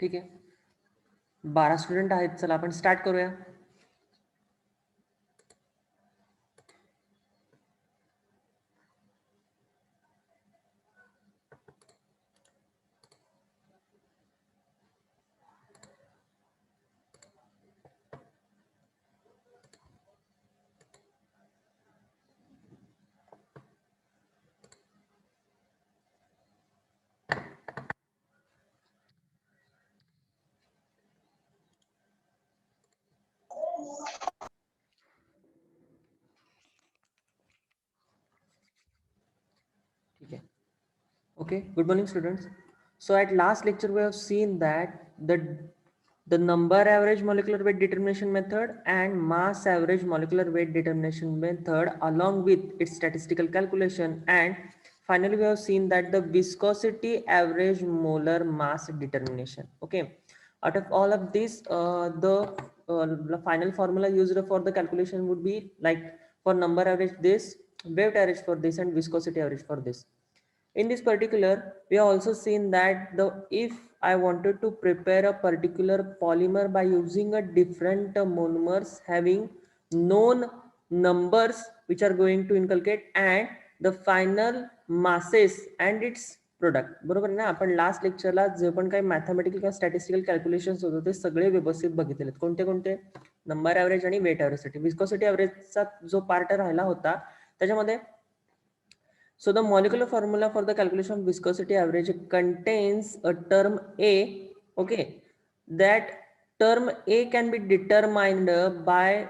ठीक आहे, 12 स्टुडंट आहेत. चला आपण स्टार्ट करूया. ठीक आहे. Okay, good morning students. So at last lecture we have seen that the number average molecular weight determination method and mass average molecular weight determination method along with its statistical calculation, and finally we have seen that the viscosity average molar mass determination. Okay, out of all of this the final formula used for the calculation would be like for number average this, weight average for this, and viscosity average for this. In this particular, we have also seen that the if I wanted to prepare a particular polymer by using a different monomers having known numbers which are going to inculcate and the final masses and its product. बरोबर ना, आपण last लेक्चरला जे पण काही mathematical किंवा statistical calculations होते ते सगळे व्यवस्थित बघितले. कोणते कोणते? नंबर ॲव्हरेज आणि वेट ॲव्हरेजसाठी. विस्कोसिटी ॲव्हरेजचा जो पार्ट राहिला होता त्याच्यामध्ये so the molecular formula for the calculation of viscosity average contains a term A. Okay, that term A can be determined by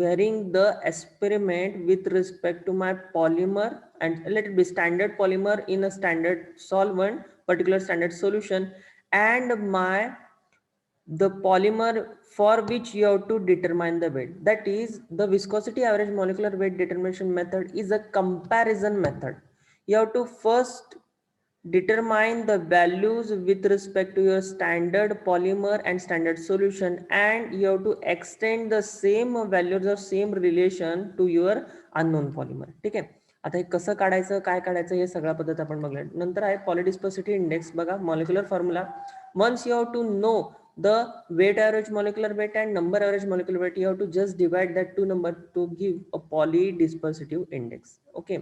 varying the experiment with respect to my polymer, and let it be standard polymer in a standard solvent, particular standard solution, and my the polymer for which you have to determine the weight. That is, the viscosity average molecular weight determination method is a comparison method. You have to first determine the values with respect to your standard polymer and standard solution, and you have to extend the same values or same relation to your unknown polymer. ठीक आहे, आता हे कसं काढायचं, काय काढायचं, हे सगळ्या पद्धत आपण बघूया. नंतर आहे पॉलिडिस्पर्सिटी इंडेक्स. बघा, molecular formula. once you have to know the weight average molecular weight and number average molecular weight, you have to just divide that two number to give a polydispersive index. Okay,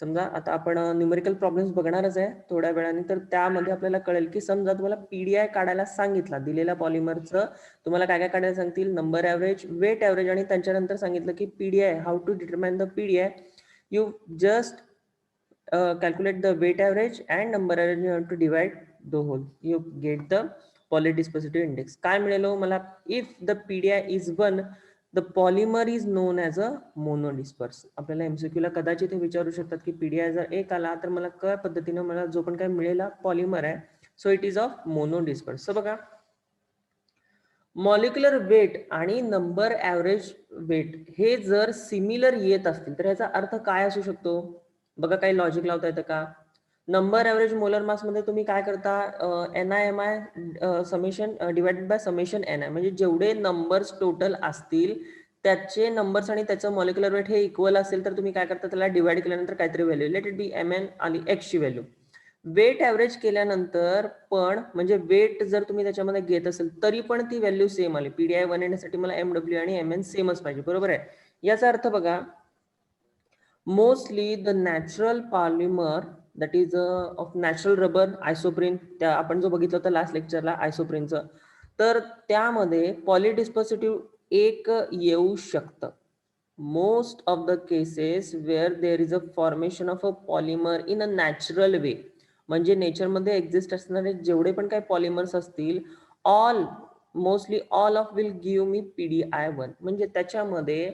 समजा आता आपण numerical problems बघणारच आहे थोड्या वेळाने, तर त्यामध्ये आपल्याला कळेल की समजा तुम्हाला पीडीआय काढायला सांगितला, दिलेल्या पॉलिमरचं तुम्हाला काय काय काढायला सांगतील, नंबर ॲव्हरेज, वेट ॲव्हरेज, आणि त्यांच्यानंतर सांगितलं की PDI, how to determine the PDI. You just calculate the weight average and number average, you have to divide the whole, you get the polydispersive index. काय मिळेल मला, if the PDI is 1, the polymer is known as a monodisperse. आपल्याला MCQ ला कदाचित हे विचारू शकतात की पीडीआय जर 1 आला तर मला काय पद्धतीने मला जो पण काय मिळेल पॉलिमर आहे, so it is of monodisperse. So बघा, मॉलिक्युलर वेट आणि नंबर ॲव्हरेज वेट हे जर सिमिलर येत असतील तर याचा अर्थ काय असू शकतो? बघा, काही लॉजिक लावता येतं का? नंबर ॲव्हरेज मोलर मास मध्ये तुम्ही काय करता, NIMI summation divided by summation NI, म्हणजे जेवढे नंबर्स टोटल असतील त्याचे नंबर्स आणि त्याचं मॉलिक्युलर वेट हे इक्वल असेल तर तुम्ही काय करता, त्याला डिवाइड केल्यानंतर काहीतरी value, late it B MN आली X ची व्हॅल्यू. वेट ॲव्हरेज केल्यानंतर पण म्हणजे वेट जर तुम्ही त्याच्यामध्ये घेत असेल तरी पण ती व्हॅल्यू सेम आली. पीडीआय 1 येण्यासाठी मला MW आणि MN सेमच पाहिजे, बरोबर आहे. याचा अर्थ बघा, mostly the natural polymer that is of natural rubber isoprene, त्या आपण जो बघितलं होतं लास्ट लेक्चरला आयसोप्रिनचं, तर त्यामध्ये पॉलिडिस्पर्सिटिव्ह एक येऊ शकतं. Most of the cases where there is a formation of a polymer in a natural way, म्हणजे नेचरमध्ये एक्झिस्ट असणारे जेवढे पण काही पॉलिमर्स असतील, all mostly all of will give me PDI 1, म्हणजे त्याच्यामध्ये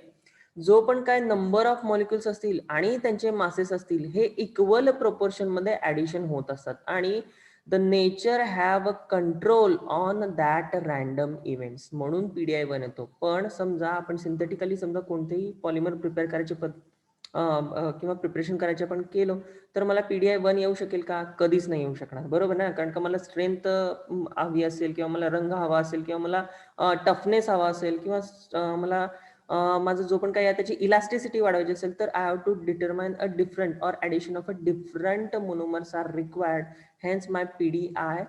जो पण काय नंबर ऑफ मॉलिक्युल्स असतील आणि त्यांचे मासेस असतील हे इक्वल प्रोपोर्शन मध्ये ऍडिशन होत असतात, आणि the nature have a control on that random events, म्हणून PDI 1 येतो. पण समजा आपण सिंथेटिकली समजा कोणतेही पॉलिमर प्रिपेअर करायचे किंवा प्रिपरेशन करायचे आपण केलो तर मला PDI 1 येऊ शकेल का? कधीच नाही येऊ शकणार, बरोबर ना, कारण का मला स्ट्रेंथ हवी असेल किंवा मला रंग हवा असेल किंवा मला टफनेस हवा असेल किंवा मला माझा जो पण काही आहे त्याची इलास्टिसिटी वाढवायची असेल तर I have to determine a different or addition of a different monomers are required, hence my PDI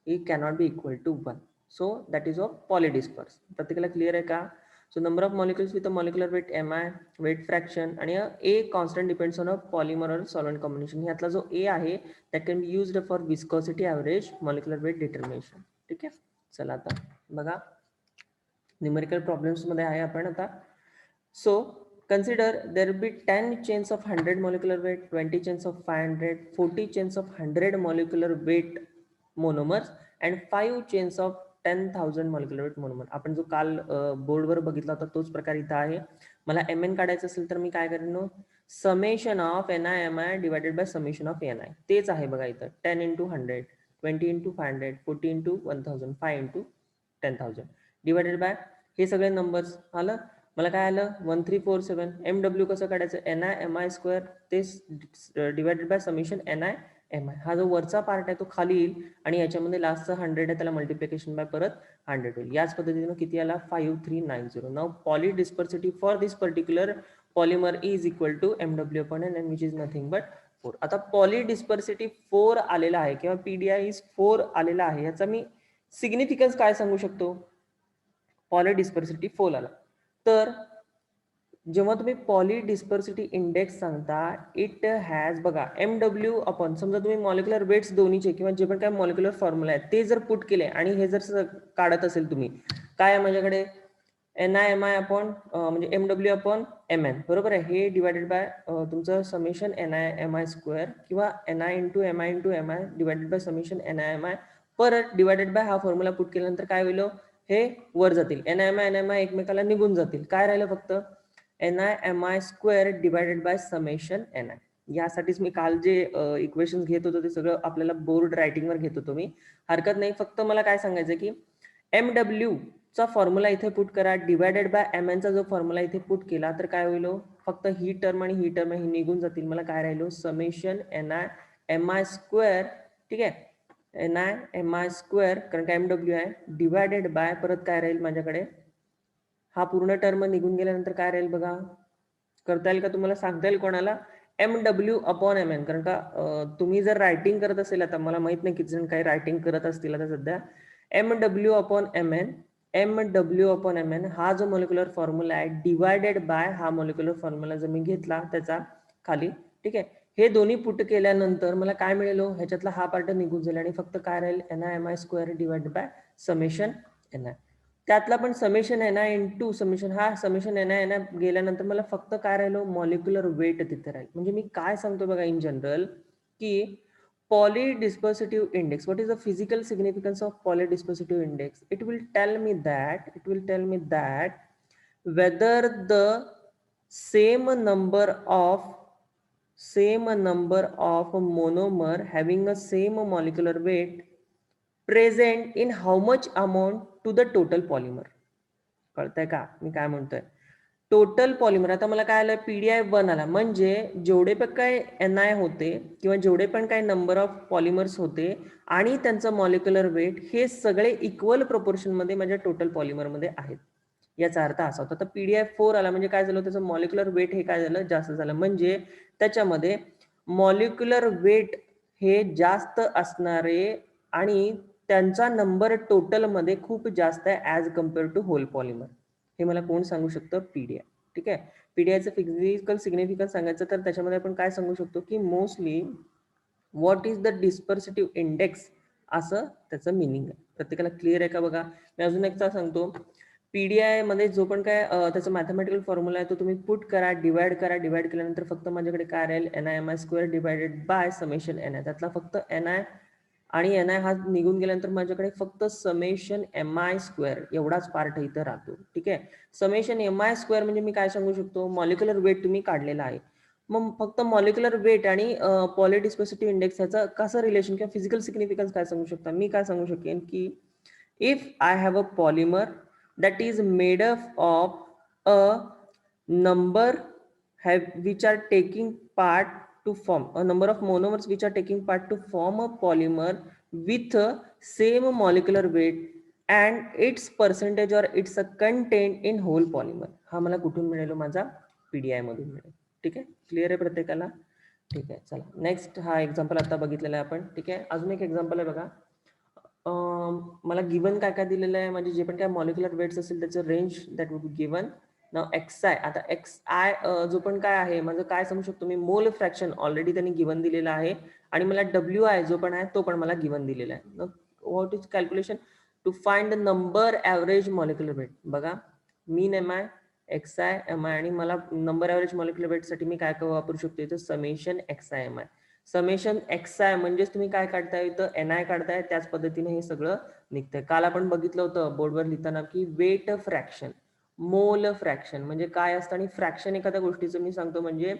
it cannot be equal to 1. So that is of polydisperse. प्रत्येकाला क्लिअर आहे का? So number of molecules with a molecular weight mi, weight fraction, आणि a constant depends on a polymer or solvent combination. ह्यातला जो a आहे that can be used for viscosity average molecular weight determination. ठीक आहे, चला आता बघा numerical problems मध्ये आहे आपण आता. So consider there will be 10 chains of 100 molecular weight, 20 chains of 500, 40 chains of 100 molecular weight monomers and 5 chains of 10,000 molecular weight monomer. आपण जो काल बोर्डवर बघितला होता तोच प्रकार इथं आहे. मला mn काढायचं असेल तर मी काय करेन, summation of ni divided by summation of ni. तेच आहे बघा इथं 10 into 100, 20 into 500, 40 into 1000, 5 into 10,000 divided by हे सगळे नंबर्स आलं. मला काय आलं 1347. MW कसं काढायचं, ni mi² ते divided by summation ni mi. हा जो वरचा पार्ट आहे तो खाली येईल आणि याच्यामध्ये लास्टचा 100 आहे त्याला मल्टिप्लिकेशन बाय परत 100 होईल. याच पद्धतीने किती आला 5390. Now polydispersity for this particular polymer is equal to MW upon n which is nothing but 4. आता पॉली डिस्पर्सिटी 4 आलेला आहे किंवा PDI इज 4 आलेला आहे, याचा मी सिग्निफिकन्स काय सांगू शकतो. पॉली डिस्पर्सिटी 4 आला तर जेव्हा तुम्ही पॉली डिस्पर्सिटी इंडेक्स सांगता इट हॅज बघा MW अपॉन, समजा तुम्ही मॉलिक्युलर वेट्स दोन्हीचे किंवा जे पण काय मॉलिक्युलर फॉर्म्युला आहे ते जर पुट केले आणि हे जर काढत असेल तुम्ही, काय आहे माझ्याकडे ni mi अपॉन म्हणजे MW अपॉन mn बरोबर आहे. हे डिवायडेड बाय तुमचं समेशन ni mi² किंवा ni into mi into mi divided by summation ni mi परत डिवायडेड बाय हा फॉर्म्युला पुट केल्यानंतर काय होईल, हे वर जातील ni mi एकमेकाला निघून जातील. काय राहिलं फक्त ni mi² divided by summation ni. यासाठीच मी काल जे इक्वेशन्स घेत होतो ते सगळं आपल्याला बोर्ड रायटिंगवर घेत होतो मी, हरकत नाही. फक्त मला काय सांगायचं की MW चा फॉर्म्युला इथे पुट करा डिवायडेड बाय mn चा जो फॉर्म्युला इथे पुट केला तर काय होईल, फक्त ही टर्म आणि ही टर्म ही निघून जातील. मला काय राहिलो समेशन ni mi², ठीक आहे, ni mi² कारण का MW आहे डिवायडेड बाय परत काय राहील माझ्याकडे हा पूर्ण टर्म निघून गेल्यानंतर काय राहील बघा, करता येईल का तुम्हाला, सांगता येईल कोणाला, MW अपॉन mn. कारण का तुम्ही जर रायटिंग करत असेल, आता मला माहित नाही किती जण काही रायटिंग करत असतील आता सध्या, MW upon mn, MW upon mn हा जो मॉलिक्युलर फॉर्म्युला आहे डिवायडेड बाय हा मॉलिक्युलर फॉर्म्युला जर मी घेतला त्याचा खाली, ठीक आहे, हे दोन्ही पुट केल्यानंतर मला काय मिळेल, ह्याच्यातला हा पार्ट निघून जाईल आणि फक्त काय राहील ni mi² divided by summation ni. त्यातला पण समेशन ni इंटू समेशन, हा समेशन ni गेल्यानंतर मला फक्त काय राहिलो मॉलिक्युलर वेट तिथे राहील. म्हणजे मी काय सांगतो बघा इन जनरल की polydispersive index, what is the physical significance of polydispersive index? It will tell me that whether the same number of monomer having a same molecular weight present in how much amount to the total polymer. कळतंय का मी काय म्हणतोय, total polymer. आता मला काय आलं PDI 1 आला, म्हणजे जेवढे पण काय ni होते किंवा जेवढे पण काय नंबर ऑफ पॉलिमर्स होते आणि त्यांचं मॉलिक्युलर वेट हे सगळे इक्वल प्रोपोर्शन मध्ये माझ्या टोटल पॉलिमर मध्ये आहेत. याचा अर्थ असा होता. तर PDI 4 आला म्हणजे काय झालं, त्याचं मॉलिक्युलर वेट हे काय झालं जास्त झालं, म्हणजे त्याच्यामध्ये मॉलिक्युलर वेट हे जास्त असणारे आणि त्यांचा नंबर टोटल मध्ये खूप जास्त आहे as compared to whole polymer. हे मला कोण सांगू शकतं, PDI. ठीक आहे, PDIचं फिजिकल सिग्निफिकन्स सांगायचं तर त्याच्यामध्ये आपण काय सांगू शकतो की mostly what is the dispersity index, असं त्याचं मिनिंग आहे. प्रत्येकाला क्लिअर आहे का बघा. मी अजून एकदा सांगतो, PDI मध्ये जो पण काय त्याचा मॅथमॅटिकल फॉर्म्युला आहे तो तुम्ही पुट करा, डिवाइड केल्यानंतर फक्त माझ्याकडे काय राहील ni mi² divided by summation ni. त्यातला फक्त ni आणि ni हा निघून गेल्यानंतर माझ्याकडे फक्त समेशन mi² एवढाच पार्ट इथं राहतो. ठीक आहे, समेशन mi² म्हणजे मी काय सांगू शकतो, मॉलिक्युलर वेट तुम्ही काढलेला आहे, मग फक्त मॉलिक्युलर वेट आणि पॉलीडिस्पर्सिटिव्ह इंडेक्स ह्याचं कसं रिलेशन किंवा फिजिकल सिग्निफिकन्स काय सांगू शकता. मी काय सांगू शकेन की if I have a polymer that is made up of a number which are taking part to form a number of monomers which are taking part to form a polymer with same molecular weight and its percentage or its content in whole polymer. हा मला कुठून मिळेल, माझा PDI मधून मिळेल. ठीक आहे, clear आहे प्रत्येकाला. ठीक आहे, चला नेक्स्ट हा एक्झाम्पल आता बघितलेला आहे आपण. ठीक आहे, अजून एक एक्झाम्पल आहे बघा. मला गिवन काय काय दिलेलं आहे, म्हणजे जे पण काय मॉलिक्युलर वेट्स असेल त्याचं range that would be given. Now X I, आता एक्स आय जो पण काय आहे माझं काय समजू शकतो मी, मोल फ्रॅक्शन ऑलरेडी त्यांनी गिवन दिलेला आहे, आणि मला डब्ल्यू आय जो पण आहे तो पण मला गिवन दिलेला आहे. What is calculation to find the number average molecular weight. बघा mean M I, X I M I, आणि मला नंबर ॲव्हरेज मॉलिक्युलर वेटसाठी मी काय काय वापरू शकतो इथं, summation X I M I. Summation X I म्हणजेच तुम्ही काय काढताय इथं, एन आय काढताय, त्याच पद्धतीने हे सगळं निघतंय. काल आपण बघितलं होतं बोर्डवर लिहिताना की वेट फ्रॅक्शन, मोल फ्रॅक्शन म्हणजे काय असतं, आणि फ्रॅक्शन एखाद्या गोष्टीचं मी सांगतो म्हणजे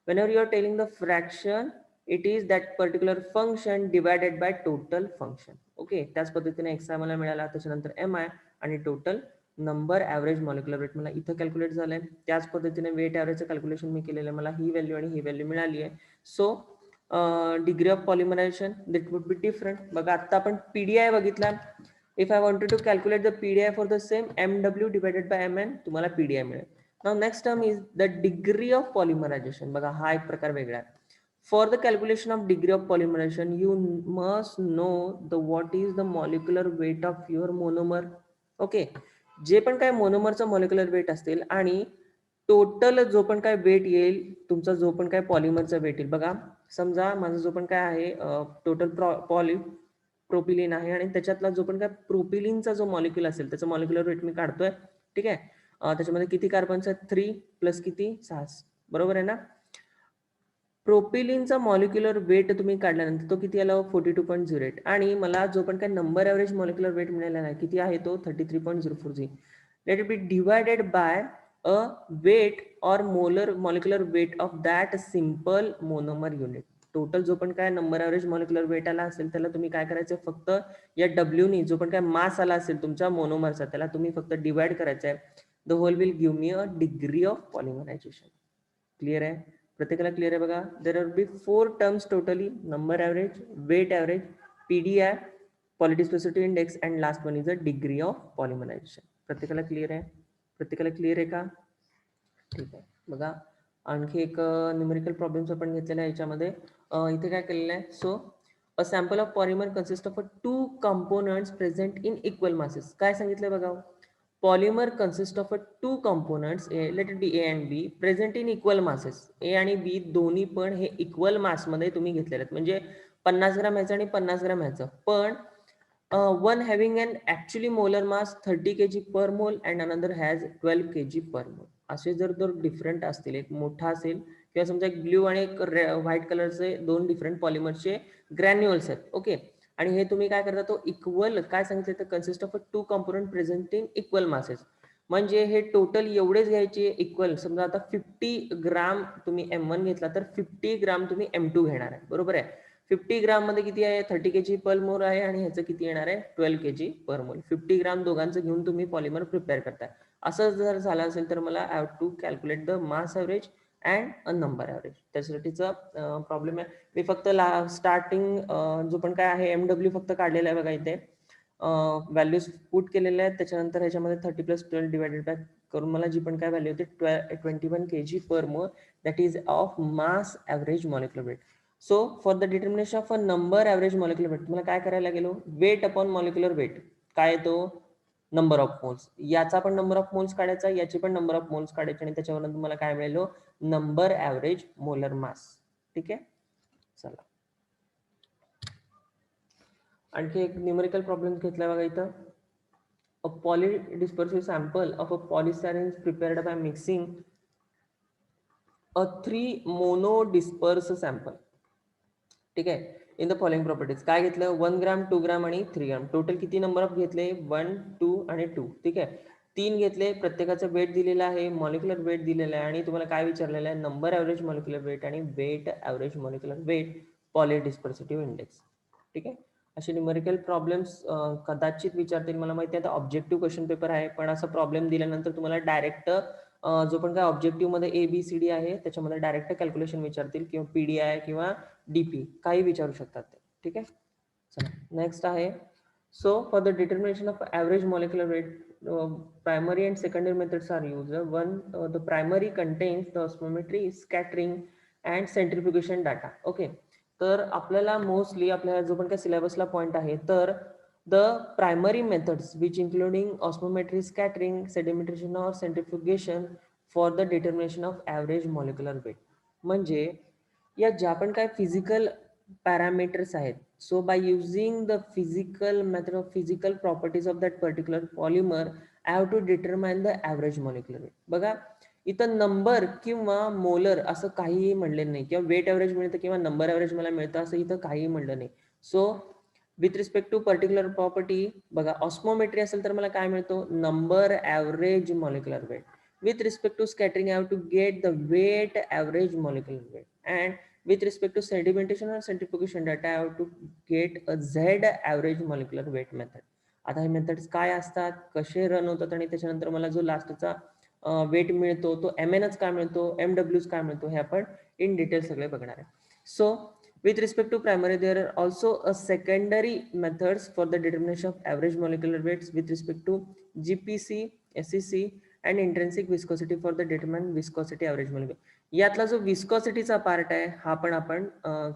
whenever you are telling the fraction it is that particular function divided by total function. ओके, त्याच पद्धतीने एक्स आय मला मिळाला, त्याच्यानंतर एम आय आणि total number average molecular weight मला इथं कॅल्क्युलेट झालंय. त्याच पद्धतीने वेट ॲव्हरेजचं कॅल्क्युलेशन मी केलेलं आहे, मला ही व्हॅल्यू आणि ही व्हॅल्यू मिळाली आहे. So degree of polymerization that would be different. बघा आता आपण पीडीआय बघितला. If I wanted to calculate the PDI for the same MW divided by M N, तुम्हाला पीडीआय मिळेल. Now next term is the degree of polymerization. बघा हा एक प्रकार वेगळा आहे. For the calculation of degree of polymerization you must know the what is the molecular weight of your monomer. Okay, जे पण काय मोनोमरचं मॉलिक्युलर वेट असतील आणि टोटल जो पण काय वेट येईल तुमचा, जो पण काय पॉलिमरचा वेट येईल. बघा समजा माझा जो पण काय आहे टोटल प्रोपिलिन आहे, आणि त्याच्यातला जो पण काय प्रोपिलिनचा जो मॉलिक्युल असेल त्याचं मॉलिक्युलर वेट मी काढतोय. ठीक आहे, त्याच्यामध्ये किती कार्बन्स आहेत, 3 प्लस किती 6, बरोबर आहे ना. प्रोपिलिनचा मॉलिक्युलर वेट तुम्ही काढल्यानंतर तो किती आला, 42.08, आणि मला जो पण काय नंबर ॲव्हरेज मॉलिक्युलर वेट मिळालेला आहे किती आहे तो 33.040. Let it be divided by a weight or molar molecular weight of that simple monomer unit. Total जो पण काय नंबर ॲव्हरेज मॉलिक्युलर वेट आला असेल त्याला तुम्ही काय करायचं, फक्त या डब्ल्यूनी जो पण काय मास आला असेल तुमच्या मोनोमरचा त्याला तुम्ही फक्त डिवाइड करायचं आहे. The whole will give me a degree of polymerization. Clear आहे, प्रत्येकाला क्लिअर आहे बघा. There are be 4 terms totally, number average, weight average, PDI, polydispersity index, and last one is a degree of polymerization. प्रत्येकाला clear आहे, प्रत्येकाला clear आहे का. ठीक आहे, बघा आणखी एक न्यूमेरिकल प्रॉब्लेम्स आपण घेतलेला आहे याच्यामध्ये. इथे काय केलेलं आहे, so a sample of polymer consist of 2 components present in equal masses. काय सांगितलंय बघा, polymer consist of 2 components, let it be A and B, present in equal masses. A आणि बी दोन्ही पण हे इक्वल मासमध्ये तुम्ही घेतलेले आहेत, म्हणजे 50 ग्राम ह्याचं आणि 50 ग्राम ह्याचं, पण one having an actually molar mass 30 kg per mole and another has 12 kg per mole. असे जर डिफरंट असतील, एक मोठा असेल किंवा समजा एक ब्ल्यू आणि एक व्हाईट कलरचे दोन डिफरंट पॉलिमरचे ग्रॅन्युअल्स आहेत. ओके, आणि हे तुम्ही काय करता, तो इक्वल काय सांगितलं तर consist of 2 component present in equal masses. म्हणजे हे टोटल एवढेच घ्यायचे इक्वल. समजा आता 50 ग्राम तुम्ही M1 घेतला तर 50 ग्राम तुम्ही M2 घेणार आहे, बरोबर आहे. 50 ग्राम मध्ये किती आहे, 30 kg पर मोल आहे, आणि ह्याचं किती येणार आहे, 12 kg पर मोल. 50 ग्राम दोघांचं घेऊन तुम्ही पॉलिमर प्रिपेअर करताय. असं जर झालं असेल तर मला I have to calculate the mass average and a number average. त्यासाठीचा प्रॉब्लेम आहे. मी फक्त स्टार्टिंग जो पण काय आहे एमडब्ल्यू फक्त काढलेला आहे बघा इथे, व्हॅल्यूज पुट केलेल्या आहेत. त्याच्यानंतर ह्याच्यामध्ये 30 + 12 डिवायडेड बाय करून मला जी पण काय व्हॅल्यू होती 21 kg पर मोल, that is of mass average molecular weight. So for the determination of a number average molecular weight तुम्हाला काय करायला गेलो, वेट अपॉन मॉलिक्युलर वेट काय येतो, नंबर ऑफ मोल्स. याचा पण नंबर ऑफ मोल्स काढायचा, याची पण नंबर ऑफ मोल्स काढायचे, आणि त्याच्यावर तुम्हाला काय मिळेल, नंबर ॲव्हरेज मोलर मास. ठीक आहे, चला आणखी एक न्यूमेरिकल प्रॉब्लेम घेतला बघा इथं. A polydispersive sample of a polystyrene prepared by mixing a 3 monodisperse sample. ठीक आहे, इन द फॉलोइंग प्रॉपर्टीज. काय घेतलं, 1 ग्राम 2 ग्राम आणि 3 ग्राम. टोटल किती नंबर ऑफ घेतले, 1 2 आणि 2. ठीक आहे, 3 घेतले, प्रत्येकाचं वेट दिलेलं आहे, मॉलिक्युलर वेट दिलेलं आहे, आणि तुम्हाला काय विचारलेलं आहे, नंबर ॲव्हरेज मॉलिक्युलर वेट आणि weight average molecular weight polydispersive index. ठीक आहे, असे न्यूमेरिकल प्रॉब्लेम्स कदाचित विचारतील. मला माहिती आहे आता ऑब्जेक्टिव्ह क्वेश्चन पेपर आहे, पण असा प्रॉब्लेम दिल्यानंतर तुम्हाला डायरेक्ट जो पण काय ऑब्जेक्टिव्ह मध्ये ABCD आहे त्याच्यामध्ये डायरेक्ट कॅल्क्युलेशन विचारतील, किंवा PDI किंवा DP काही विचारू शकतात ते. ठीक आहे, चला नेक्स्ट आहे. So for the determination of average molecular weight primary and secondary methods are use. One, the primary contents the osmometry, scattering and centrifugation data. Okay, तर आपल्याला मोस्टली आपल्या जो पण काही सिलेबसला पॉईंट आहे, तर The primary methods, which including osmometry, scattering, sedimentation or centrifugation for the determination of average molecular weight. म्हणजे या ज्या पण काय फिजिकल पॅरामीटर्स आहेत, so by using the physical method of physical properties of that particular polymer I have to determine the average molecular weight. बघा इथं number किंवा molar असं काहीही म्हणलेलं नाही, किंवा वेट ॲव्हरेज मिळतं किंवा नंबर ॲव्हरेज मला मिळतं असं इथं काहीही म्हणलं नाही. So with respect to particular property बघा, ऑस्मोमेट्री असेल तर मला काय मिळतो, number average molecular weight. With respect to scattering, I have to get the weight average molecular weight. And with respect to sedimentation or centrifugation data, I have to get a Z average molecular weight method. आता हे methods काय असतात, कसे run होतात आणि त्याच्यानंतर मला जो लास्टचा वेट मिळतो तो MNच काय मिळतो, MWच काय मिळतो, हे आपण इन डिटेल सगळे बघणार आहे. So with respect to primary, there are also a secondary methods for the determination of average molecular weights with respect to GPC, SEC and intrinsic viscosity for the determine viscosity average molecule. यातला जो विस्कॉसिटीचा part आहे हा पण आपण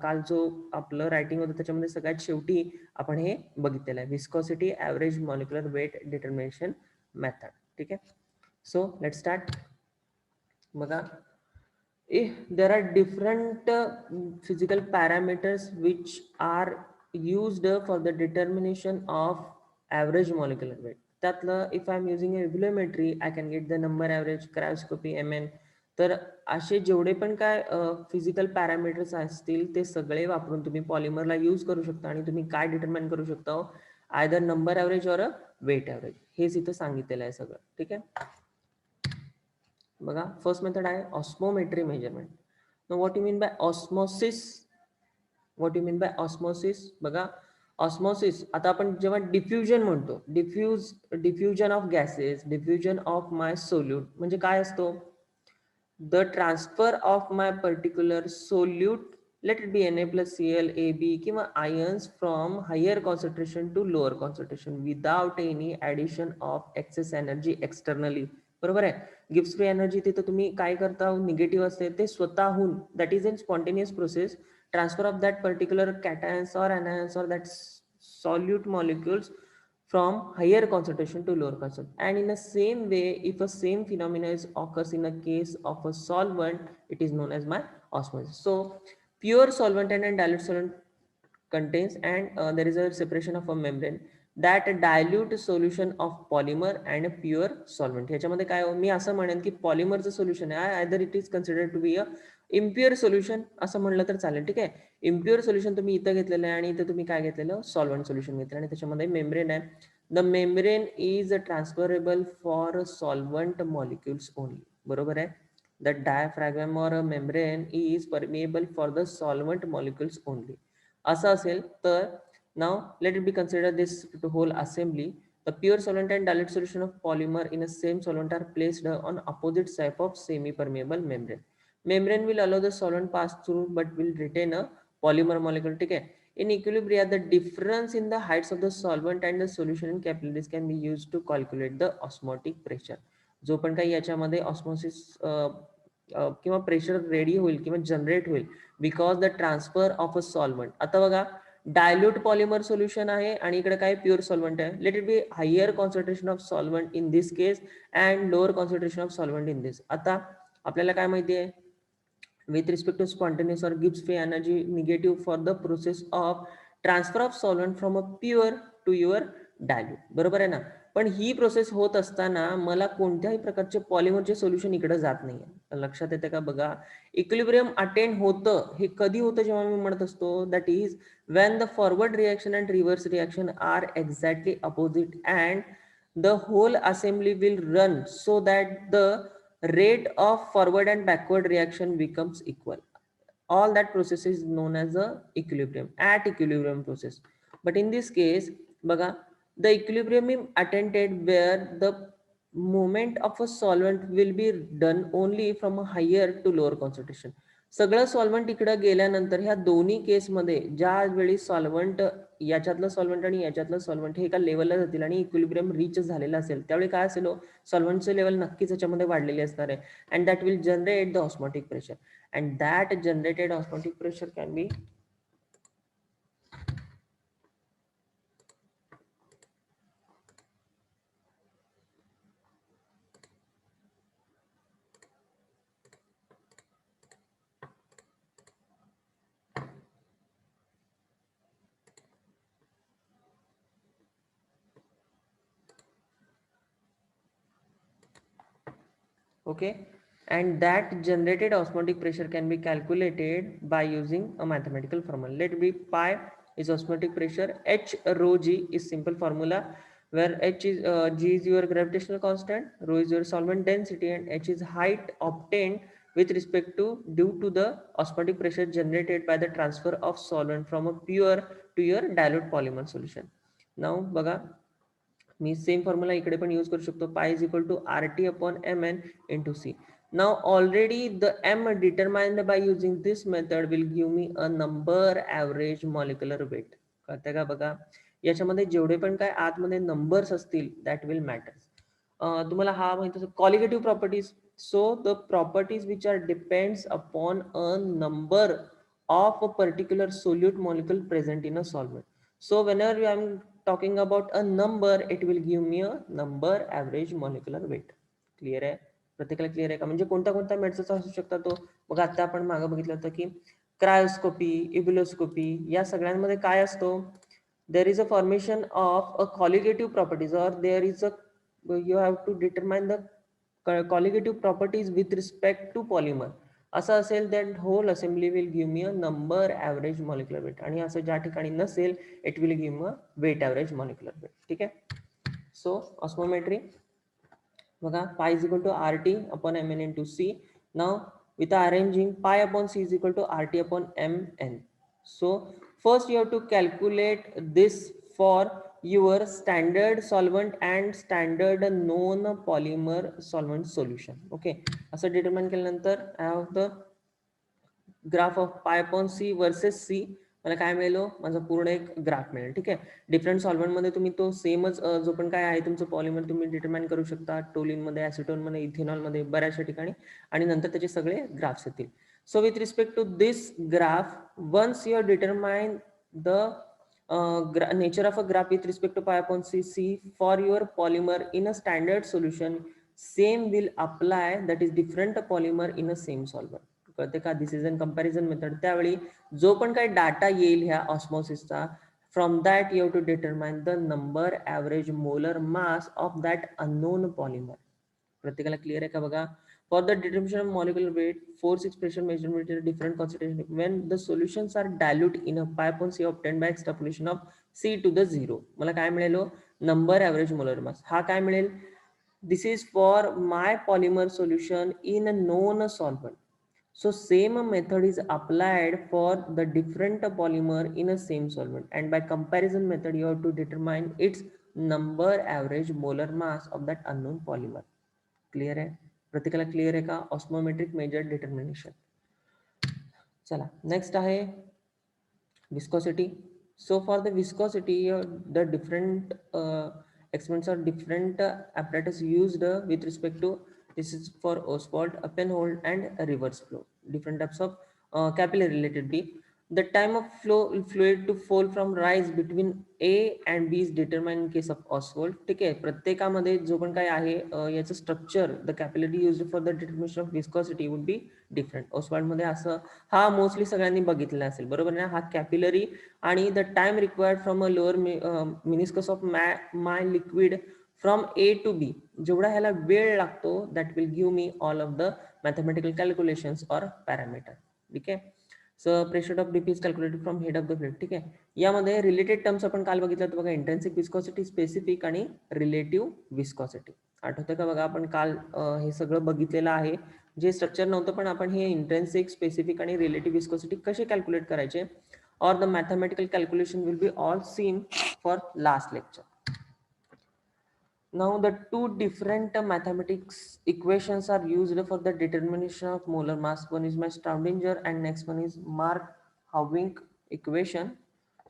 काल जो आपलं writing होतं त्याच्यामध्ये सगळ्यात शेवटी आपण हे बघितलेलं आहे, viscosity average molecular weight determination method. ठीक आहे, सो लेट स्टार्ट. बघा, if there are different physical parameters which are used for the determination of average molecular weight, त्यातलं if I am using a volumetry I can get the number average, cryoscopy, MN. तर असे जेवढे पण काय physical parameters असतील ते सगळे वापरून तुम्ही पॉलिमरला यूज करू शकता आणि तुम्ही काय डिटरमाइन करू शकता, either number average or a weight average. हेच इथं सांगितलेलं आहे सगळं. ठीक आहे, बघा फर्स्ट मेथड आहे osmometry measurement. What you mean by osmosis, what you mean by osmosis. बघा ऑस्मोसिस, आता आपण जेव्हा डिफ्युजन म्हणतो, diffusion of gases, diffusion of my solute, म्हणजे काय असतो, the transfer of my particular solute, let it be Na plus Cl, Ab किंवा ions from higher concentration to lower concentration without any addition of excess energy externally. बरोबर आहे, gives free energy तिथे तुम्ही काय करता, निगेटिव्ह असते ते स्वतःहून, that is in spontaneous process, transfer of that particular कॅटायन्स और anions or that solute molecules from higher concentration to lower concentration. And in the same way, if a same phenomena is occurs in a case of a solvent, it is known as my osmosis. So pure solvent and dilute solvent contains, and there is a separation of a membrane that dilute solution of polymer and a pure solvent. ह्याच्यामध्ये काय मी असं म्हणेन की पॉलिमरचं solution आहे either it is considered to be a impure solution असं म्हणलं तर चालेल. ठीक आहे, इम्प्युअर सोल्युशन तुम्ही इथं घेतलेलं आहे आणि इथं तुम्ही काय घेतलेलं, सॉल्वंट सोल्युशन घेतलं आणि त्याच्यामध्ये मेम्ब्रेन आहे. The membrane is transferable for solvent molecules only. बरोबर आहे, the diaphragm or a membrane is permeable for the solvent molecules only. असं असेल तर now let it be consider this to whole assembly. The pure solvent and dilute solution of polymer in a same solvent are placed on opposite side of semi-permeable membrane. Membrane will allow the solvent pass through but will retain a polymer molecule. ठीक आहे, in equilibria the difference in the heights of the solvent and the solution in capillaries can be used to calculate the osmotic pressure. जो पण काही याच्यामध्ये osmosis किंवा pressure ready होईल किंवा generate होईल because the transfer of a solvent. आता बघा डायल्यूट पॉलिमर सोल्युशन आहे आणि इकडे काय प्युअर सॉल्वंट आहे. Let it be higher concentration of solvent in this case and lower concentration of solvent in this. आता आपल्याला काय माहिती आहे, with respect to spontaneous or Gibbs free energy negative for the process of transfer of solvent from a pure to your dilute. बरोबर आहे ना, पण ही process होत असताना मला कोणत्याही प्रकारचे पॉलिमरचे सोल्युशन इकडे जात नाहीये. लक्षात येते का, बघा इक्विलिब्रियम अटेंड होतं हे कधी होतं, जेव्हा मी म्हणत असतो that is when the forward reaction and reverse reaction are exactly opposite and the whole assembly will run so that the rate of forward and backward reaction becomes equal. All that process is known as a equilibrium, at equilibrium process. But in this case baga, the equilibrium is attained where the movement of a solvent will be done only from a higher to lower concentration. सगळं solvent इकडं गेल्यानंतर ह्या दोन्ही केसमध्ये ज्या वेळी solvent याच्यातलं solvent आणि याच्यातलं solvent हे एका लेवलला जातील आणि इक्विलिब्रियम रीच झालेलं असेल, त्यावेळी काय असेल, सॉल्वंटचे लेवल नक्कीच याच्यामध्ये वाढलेली असणार आहे and that will generate the osmotic pressure and that generated osmotic pressure can be okay, and that generated osmotic pressure can be calculated by using a mathematical formula. Let be pi is osmotic pressure, h rho g is simple formula where h is g is your gravitational constant, rho is your solvent density, and h is height obtained with respect to due to the osmotic pressure generated by the transfer of solvent from a pure to your dilute polymer solution. Now बघा, मी same formula इकडे पण use करू शकतो, pi is equal to R T upon M N into C. Now already the M determined by using this method will give me a number average molecular weight. कळते का बघा, याच्यामध्ये जेवढे पण काय आतमध्ये नंबर्स असतील दॅट विल मॅटर. तुम्हाला हा माहिती असेल qualitative properties. So the properties which are depends upon a number of a particular solute molecule present in a solvent. So whenever I am talking about a number, it will give me a number average molecular weight. Clear आहे, प्रत्येकाला clear आहे का? म्हणजे कोणत्या कोणत्या methods असू शकतात तो बघा. आता आपण मागं बघितलं होतं की क्रायोस्कोपी, इब्युलोस्कोपी या सगळ्यांमध्ये काय असतो, there is a formation of a colligative properties or there is a you have to determine the colligative properties with respect to polymer. असं असेल that whole assembly will give me a number average molecular weight, आणि असं ज्या ठिकाणी नसेल it will give a weight average molecular weight. ठीक आहे. So osmometry बघा, pi is equal to R T upon M N into C. Now with arranging pi upon C is equal to R T upon M N. So first you have to calculate this for your standard solvent and standard known polymer solvent solution. Okay, असं determine केल्यानंतर I have the graph of pi upon C versus C. मला काय मिळेल, माझा पूर्ण एक graph मिळेल. ठीक आहे. डिफरंट सॉल्व्हंटमध्ये तुम्ही तो सेमच जो पण काय आहे तुमचं पॉलिमर तुम्ही डिटरमाइन करू शकता, टोलिनमध्ये, ॲसिटोनमध्ये, इथेनॉलमध्ये, बऱ्याचशा ठिकाणी, आणि नंतर त्याचे सगळे ग्राफ्स येतील. So with respect to this graph, once you determine the nature of a graph with respect to pi upon c for your polymer in a standard solution, same will apply, that is different polymer in a same solvent. कळते का? This is an comparison method. त्यावेळी जो पण काही data येईल ह्या ऑस्मोसिसचा, from that you have to determine the number average molar mass of that unknown polymer. प्रत्येकाला क्लिअर आहे का बघा? For the determination of molecular weight, force expression measurement is different concentration when the solutions are dilute in a pi upon C obtained by extrapolation of C to the 0. मला काय मिळेल, number average molar मास. हा काय मिळेल, this is for my polymer solution in a known solvent. So same method is applied for the different polymer in a same solvent, and by comparison method you have to determine its number average molar mass of that unknown polymer. Clear आहे? प्रत्येकाला clear आहे का? ऑस्मोमेट्रिक major determination. चला next आहे viscosity. So for the viscosity the different experiments are different apparatus used with respect to, this is for Oswald, Penhold and reverse flow. Different types of capillary related B. The time of fluid to fall from rise between A and B is determined in case of Oswald. ठीक आहे. प्रत्येकामध्ये जो पण काय आहे याचं structure, the capillary used for the determination of viscosity would be different. Oswald मध्ये असं हा मोस्टली सगळ्यांनी बघितलेला असेल, बरोबर ना? हा कॅपिलरी आणि the time required from a lower meniscus of my liquid from A to B, जेवढा ह्याला वेळ लागतो that will give me all of the mathematical calculations or parameter. ठीक आहे. So pressure of DP is calculated from head of the plate. ठीक आहे. यामध्ये related terms आपण काल बघितलं होतं बघा, इंट्रेन्सिक विस्कॉसिटी, स्पेसिफिक आणि रिलेटिव्ह विस्कॉसिटी. आठवतं का बघा, आपण काल हे सगळं बघितलेलं आहे. जे स्ट्रक्चर नव्हतं पण आपण हे इंट्रेन्सिक, स्पेसिफिक आणि रिलेटिव्ह विस्कॉसिटी कसे कॅल्क्युलेट करायचे, or the mathematical calculation will be all seen for last lecture. Now the two different mathematics equations are used for the determination of molar mass. One is my Staudinger and next one is Mark-Hawink equation.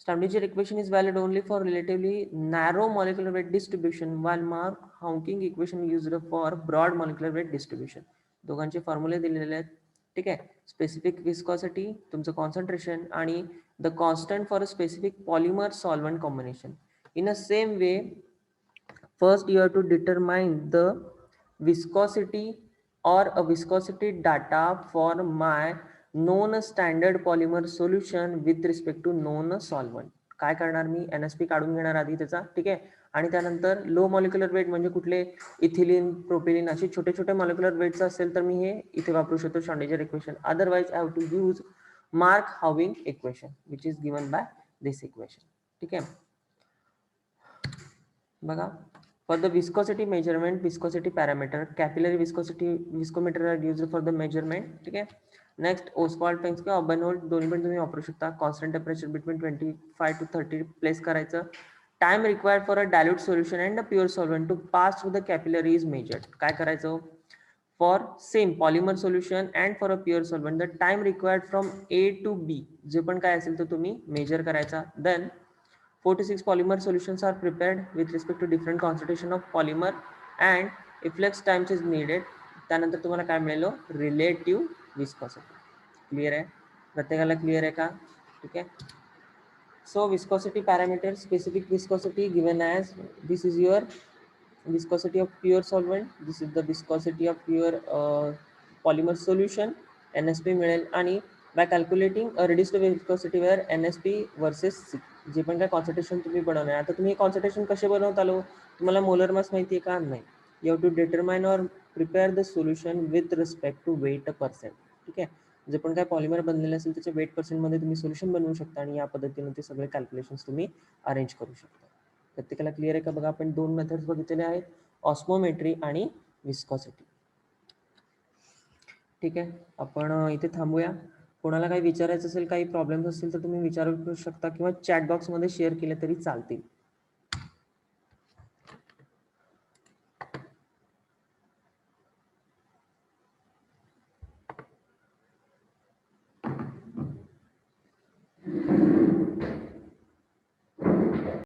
Staudinger equation is valid only for relatively narrow molecular weight distribution, while Mark-Hawink equation used for broad molecular weight distribution. दोघांचे फॉर्म्युले दिलेले आहेत. ठीक आहे. Specific viscosity, तुमचं concentration, आणि the constant for a specific polymer solvent combination. In a same way, first you have to determine the viscosity or a viscosity data for my known standard polymer solution with respect to known solvent. काय करणार मी, NSP काढून घेणार आधी त्याचा. ठीक आहे. आणि त्यानंतर लो मॉलिक्युलर वेट म्हणजे कुठले इथिलीन प्रोपिलिन असे छोटे छोटे मॉलिक्युलर वेटचं असेल तर मी हे इथे वापरू शकतो Schrodinger equation. Otherwise I have to use Mark Houwink equation which is given by this equation. ठीक आहे. बघा, for the viscosity measurement, viscosity parameter, capillary viscosity viscometer are used for the measurement. ठीक आहे. नेक्स्ट ओस्वाल्ड टँक्स किंवा अबनहोल्ट दोन्ही पण तुम्ही वापरू शकता. Constant temperature between 25 to 30 place करायचं. Time required for a dilute solution and a pure solvent to pass through the capillary is measured. काय करायचं? For same polymer solution and for a pure solvent the time required from A to B जे पण काय असेल तर तुम्ही measure करायचा. Then 4 to 6 polymer solutions are prepared with respect to different concentration of polymer and efflux times is needed. त्यानंतर तुम्हाला काय मिळेल? Relative viscosity. क्लिअर आहे? प्रत्येकाला क्लिअर आहे का? ठीक आहे. So viscosity parameter, specific viscosity given as this is your viscosity of pure solvent, this is the viscosity of pure polymer solution, NSP मिळेल. आणि by calculating a reduced viscosity where NSP versus C जे पण काय concentration तुम्ही बनवणार. आता तुम्ही concentration कसे बनवता लो? तुम्हाला मोलर मास माहिती आहे का? नाही. You have to determine or prepare the solution with respect to weight percent. ठीक आहे. जे पण काय पॉलिमर बनलेलं असेल त्याच्या वेट पर्सेंटमध्ये तुम्ही सोल्युशन बनवू शकता आणि या पद्धतीने ते सगळे कॅल्क्युलेशन्स तुम्ही अरेंज करू शकता. प्रत्येकाला क्लिअर आहे का? बघा, आपण 2 मेथड्स बघितलेले आहेत, ऑस्मोमेट्री आणि विस्कॉसिटी. ठीक आहे. आपण इथे थांबूया. कोणाला काही विचारायचं असेल, काही प्रॉब्लेम्स असतील तर तुम्ही विचारू शकता किंवा चॅट बॉक्समध्ये शेअर केले तरी चालतील.